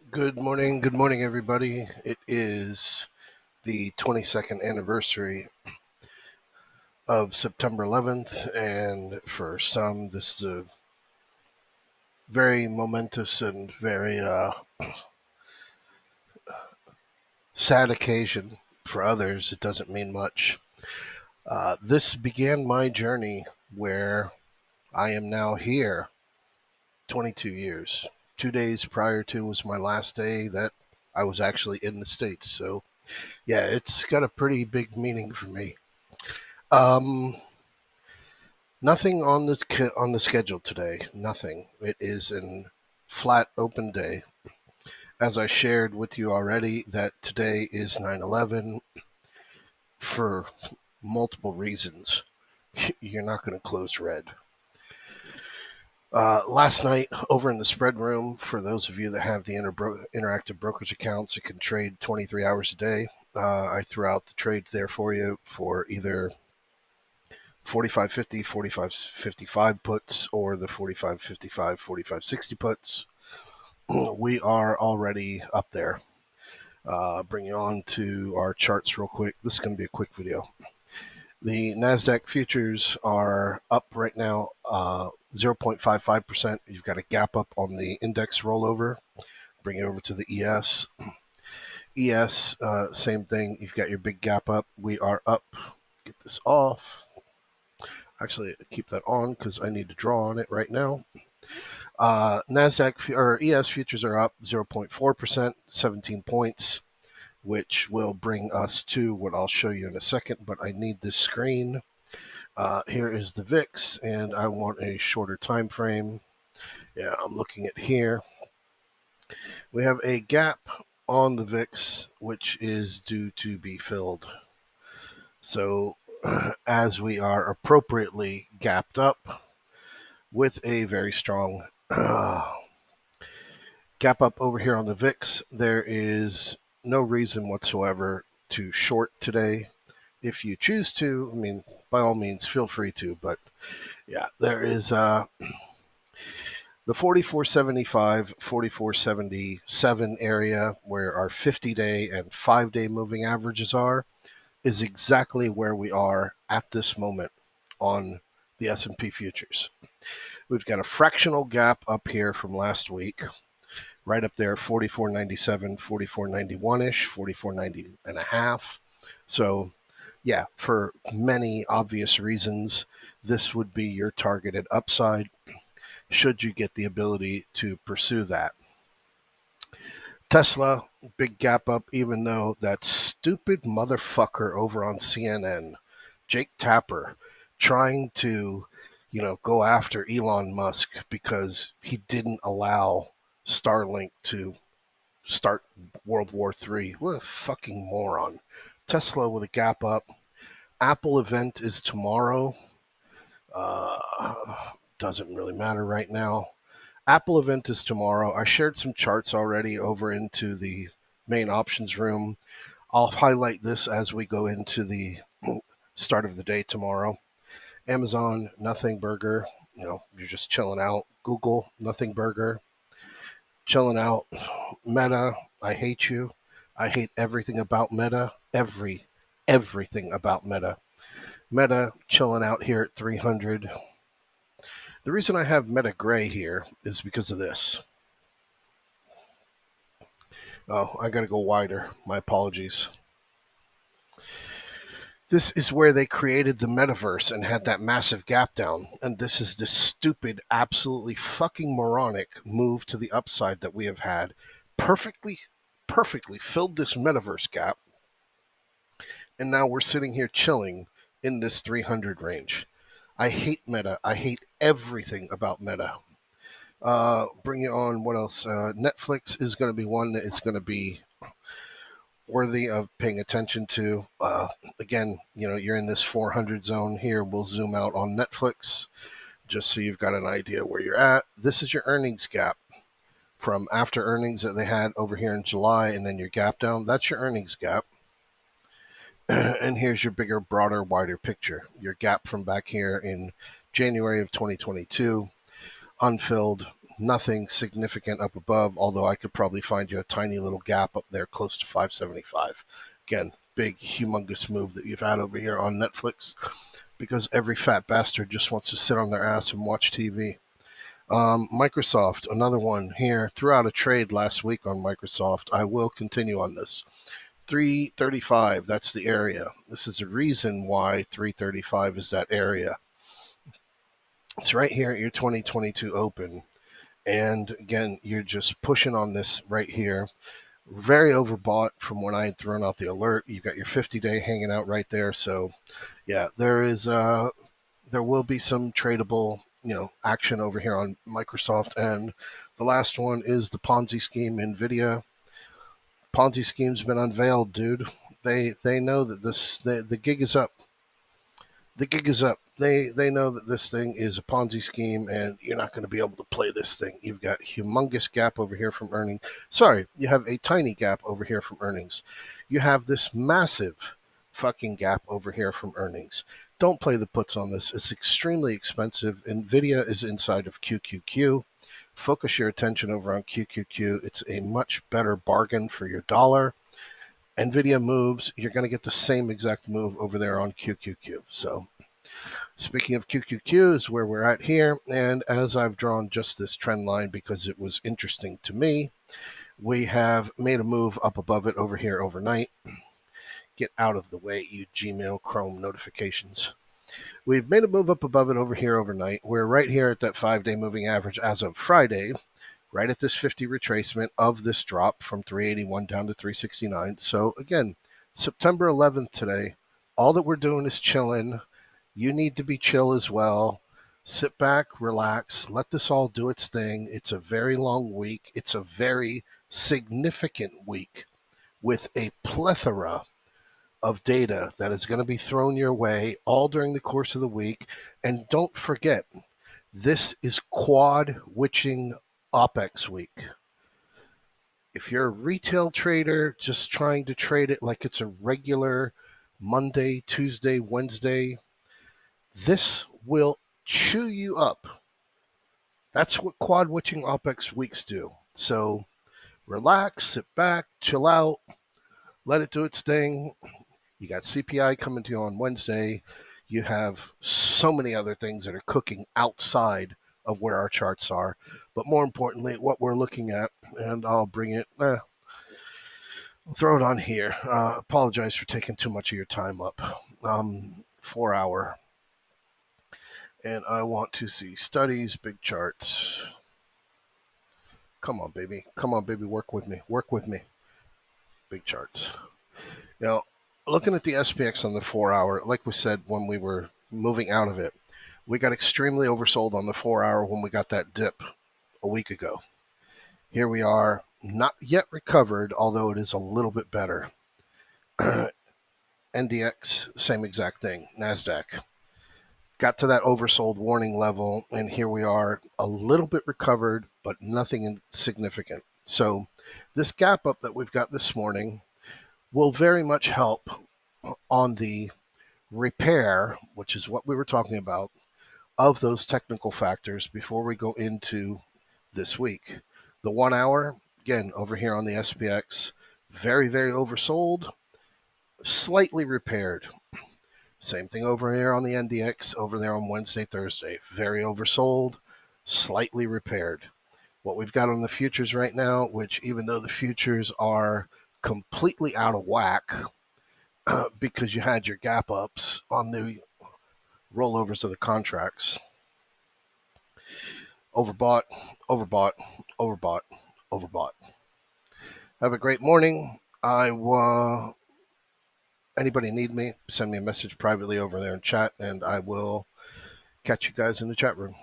Good morning, everybody. It is the 22nd anniversary of September 11th, and for some, this is a very momentous and very sad occasion. For others, it doesn't mean much. This began my journey where I am now here 22 years. 2 days prior to was my last day that I was actually in the States. So, yeah, it's got a pretty big meaning for me. Um, Nothing on on the schedule today. Nothing. It is an flat open day. As I shared with you already, that today is 9/11 for multiple reasons. You're not going to close red. Last night, over in the spread room, for those of you that have the interactive brokerage accounts, you can trade 23 hours a day. I threw out the trade there for you for either 45.50, 45.55 puts, or the 45.55, 45.60 puts. We are already up there. Bring you on to our charts real quick. This is going to be a quick video. The NASDAQ futures are up right now 0.55%. You've got a gap up on the index rollover. Bring it over to the ES. ES, same thing. You've got your big gap up. We are up. Get this off. Actually, keep that on because I need to draw on it right now. NASDAQ or ES futures are up 0.4%, 17 points, which will bring us to what I'll show you in a second, but I need this screen. Here is the VIX, and I want a shorter time frame. Yeah, I'm looking at here. We have a gap on the VIX, which is due to be filled. So as we are appropriately gapped up with a very strong gap up over here on the VIX, there is no reason whatsoever to short today. If you choose to, I mean, by all means, feel free to. But yeah, there is the 44.75, 44.77 area where our 50-day and 5-day moving averages are, is exactly where we are at this moment on the S&P futures. We've got a fractional gap up here from last week, right up there, 44.97, 44.91-ish, 44.90 and a half. So yeah, for many obvious reasons, this would be your targeted upside should you get the ability to pursue that. Tesla, big gap up, even though that stupid motherfucker over on CNN, Jake Tapper, trying to, go after Elon Musk because he didn't allow Starlink to start World War III. What a fucking moron. Tesla with a gap up. Apple event is tomorrow. Doesn't really matter right now. Apple event is tomorrow. I shared some charts already over into the main options room. I'll highlight this as we go into the start of the day tomorrow. Amazon, nothing burger. You're just chilling out. Google, nothing burger. Chilling out. Meta, I hate you. I hate everything about Meta. Everything about Meta. Meta chilling out here at 300. The reason I have Meta gray here is because of this. Oh, I gotta go wider. My apologies. This is where they created the metaverse and had that massive gap down. And this is this stupid, absolutely fucking moronic move to the upside that we have had. Perfectly filled this metaverse gap. And now we're sitting here chilling in this 300 range. I hate Meta. I hate everything about Meta. Bring you on. What else? Netflix is going to be one that is going to be worthy of paying attention to. Again, you're in this 400 zone here. We'll zoom out on Netflix just so you've got an idea where you're at. This is your earnings gap from after earnings that they had over here in July, and then your gap down. That's your earnings gap. And here's your bigger, broader, wider picture. Your gap from back here in January of 2022, unfilled. nothing significant up above, although I could probably find you a tiny little gap up there close to 575. Again, big, humongous move that you've had over here on Netflix because every fat bastard just wants to sit on their ass and watch TV. Microsoft, another one here. Threw out a trade last week on Microsoft. I will continue on this. 335, that's the area. This is the reason why 335 is that area. It's right here at your 2022 open. And again, you're just pushing on this right here. Very overbought from when I had thrown out the alert. You've got your 50-day hanging out right there. So, yeah, there will be some tradable, action over here on Microsoft. And the last one is the Ponzi scheme, NVIDIA. Ponzi scheme's been unveiled, dude. They know that the gig is up. The gig is up. They know that this thing is a Ponzi scheme, and you're not going to be able to play this thing. You've got humongous gap over here from earnings. Sorry, you have a tiny gap over here from earnings. You have this massive fucking gap over here from earnings. Don't play the puts on this. It's extremely expensive. NVIDIA is inside of QQQ. Focus your attention over on QQQ. It's a much better bargain for your dollar. NVIDIA moves, you're going to get the same exact move over there on QQQ. So speaking of QQQ is where we're at here. And as I've drawn just this trend line because it was interesting to me, we have made a move up above it over here overnight. Get out of the way, you Gmail Chrome notifications. We've made a move up above it over here overnight. We're right here at that 5-day moving average as of Friday, right at this 50 retracement of this drop from 381 down to 369. So again, September 11th today, all that we're doing is chilling. You need to be chill as well. Sit back, relax, let this all do its thing. It's a very long week. It's a very significant week with a plethora of data that is going to be thrown your way all during the course of the week. And don't forget, this is quad witching OPEX week. If you're a retail trader just trying to trade it like it's a regular Monday, Tuesday, Wednesday, this will chew you up. That's what quad witching OPEX weeks do. So relax, sit back, chill out, let it do its thing. You got CPI coming to you on Wednesday. You have so many other things that are cooking outside of where our charts are. But more importantly, what we're looking at, and I'll bring it, I'll throw it on here. Apologize for taking too much of your time up. 4 hour. And I want to see studies, big charts. Come on, baby. Come on, baby. Work with me. Work with me. Big charts. Now, looking at the SPX on the 4 hour, like we said when we were moving out of it, we got extremely oversold on the 4 hour when we got that dip a week ago. Here we are, not yet recovered, although it is a little bit better. NDX, same exact thing. NASDAQ got to that oversold warning level, and here we are, a little bit recovered, but nothing significant. So this gap up that we've got this morning will very much help on the repair, which is what we were talking about, of those technical factors before we go into this week. The 1 hour, again, over here on the SPX, very, very oversold, slightly repaired. Same thing over here on the NDX, over there on Wednesday, Thursday. Very oversold, slightly repaired. What we've got on the futures right now, which even though the futures are completely out of whack because you had your gap ups on the rollovers of the contracts. Overbought, overbought, overbought, overbought. Have a great morning. Anybody need me, send me a message privately over there in chat, and I will catch you guys in the chat room.